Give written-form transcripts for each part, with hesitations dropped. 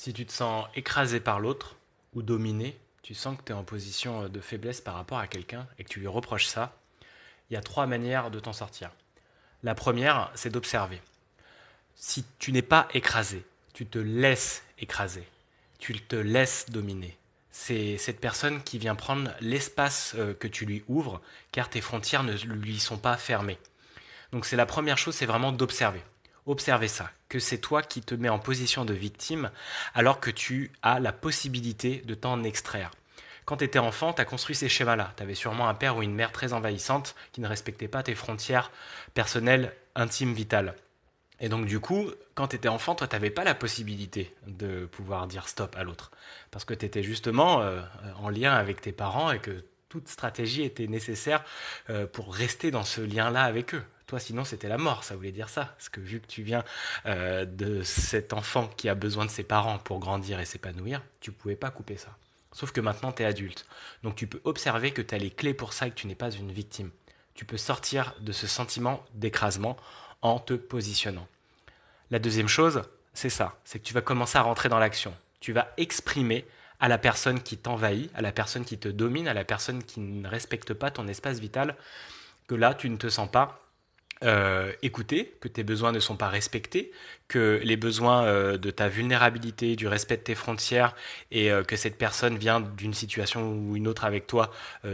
Si tu te sens écrasé par l'autre ou dominé, tu sens que tu es en position de faiblesse par rapport à quelqu'un et que tu lui reproches ça, il y a trois manières de t'en sortir. La première, c'est d'observer. Si tu n'es pas écrasé, tu te laisses écraser, tu te laisses dominer. C'est cette personne qui vient prendre l'espace que tu lui ouvres, car tes frontières ne lui sont pas fermées. Donc c'est la première chose, c'est vraiment d'observer. Observer ça, que c'est toi qui te mets en position de victime alors que tu as la possibilité de t'en extraire. Quand tu étais enfant, tu as construit ces schémas-là. Tu avais sûrement un père ou une mère très envahissante qui ne respectait pas tes frontières personnelles, intimes, vitales. Et donc du coup, quand tu étais enfant, toi, tu n'avais pas la possibilité de pouvoir dire stop à l'autre. Parce que tu étais justement en lien avec tes parents et que toute stratégie était nécessaire pour rester dans ce lien-là avec eux. Toi, sinon, c'était la mort, ça voulait dire ça. Parce que vu que tu viens de cet enfant qui a besoin de ses parents pour grandir et s'épanouir, tu pouvais pas couper ça. Sauf que maintenant, tu es adulte. Donc tu peux observer que tu as les clés pour ça et que tu n'es pas une victime. Tu peux sortir de ce sentiment d'écrasement en te positionnant. La deuxième chose, c'est ça, c'est que tu vas commencer à rentrer dans l'action. Tu vas exprimer à la personne qui t'envahit, à la personne qui te domine, à la personne qui ne respecte pas ton espace vital, que là, tu ne te sens pas écouté, que tes besoins ne sont pas respectés, que les besoins de ta vulnérabilité, du respect de tes frontières et que cette personne vient d'une situation ou une autre avec toi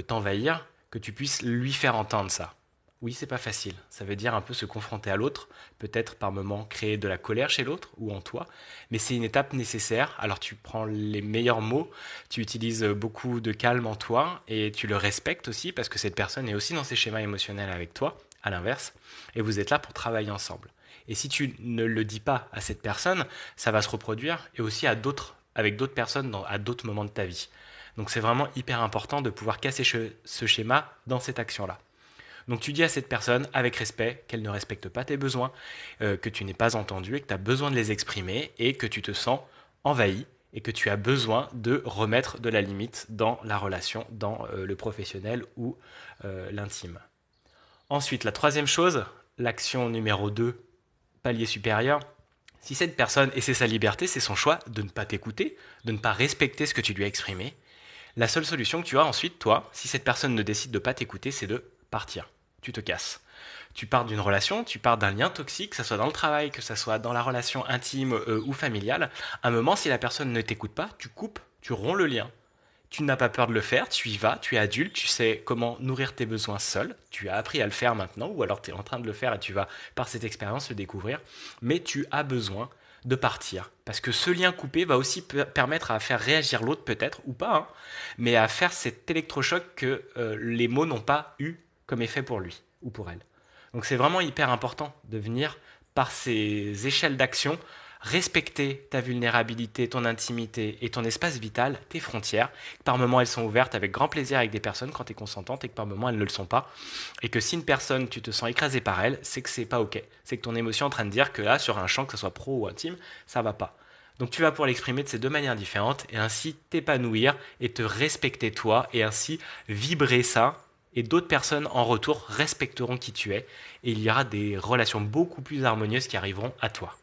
t'envahir, que tu puisses lui faire entendre ça. Oui, c'est pas facile. Ça veut dire un peu se confronter à l'autre, peut-être par moments créer de la colère chez l'autre ou en toi, mais c'est une étape nécessaire. Alors tu prends les meilleurs mots, tu utilises beaucoup de calme en toi et tu le respectes aussi parce que cette personne est aussi dans ses schémas émotionnels avec toi, à l'inverse, et vous êtes là pour travailler ensemble. Et si tu ne le dis pas à cette personne, ça va se reproduire et aussi à d'autres, avec d'autres personnes à d'autres moments de ta vie. Donc c'est vraiment hyper important de pouvoir casser ce schéma dans cette action-là. Donc tu dis à cette personne, avec respect, qu'elle ne respecte pas tes besoins, que tu n'es pas entendu et que tu as besoin de les exprimer et que tu te sens envahi et que tu as besoin de remettre de la limite dans la relation, dans le professionnel ou l'intime. Ensuite, la troisième chose, l'action numéro 2, palier supérieur. Si cette personne, et c'est sa liberté, c'est son choix de ne pas t'écouter, de ne pas respecter ce que tu lui as exprimé, la seule solution que tu as ensuite, toi, si cette personne ne décide de ne pas t'écouter, c'est de partir. Tu te casses. Tu pars d'une relation, tu pars d'un lien toxique, que ce soit dans le travail, que ce soit dans la relation intime ou familiale. À un moment, si la personne ne t'écoute pas, tu coupes, tu romps le lien. Tu n'as pas peur de le faire, tu y vas, tu es adulte, tu sais comment nourrir tes besoins seul, tu as appris à le faire maintenant, ou alors tu es en train de le faire et tu vas par cette expérience le découvrir, mais tu as besoin de partir. Parce que ce lien coupé va aussi permettre à faire réagir l'autre peut-être, ou pas, hein, mais à faire cet électrochoc que les mots n'ont pas eu comme effet pour lui ou pour elle. Donc c'est vraiment hyper important de venir par ces échelles d'action respecter ta vulnérabilité, ton intimité et ton espace vital, tes frontières. Par moments, elles sont ouvertes avec grand plaisir avec des personnes quand tu es consentante et que par moments, elles ne le sont pas. Et que si une personne, tu te sens écrasé par elle, c'est que c'est pas OK. C'est que ton émotion est en train de dire que là, sur un champ, que ce soit pro ou intime, ça va pas. Donc tu vas pouvoir l'exprimer de ces deux manières différentes et ainsi t'épanouir et te respecter toi et ainsi vibrer ça et d'autres personnes en retour respecteront qui tu es et il y aura des relations beaucoup plus harmonieuses qui arriveront à toi.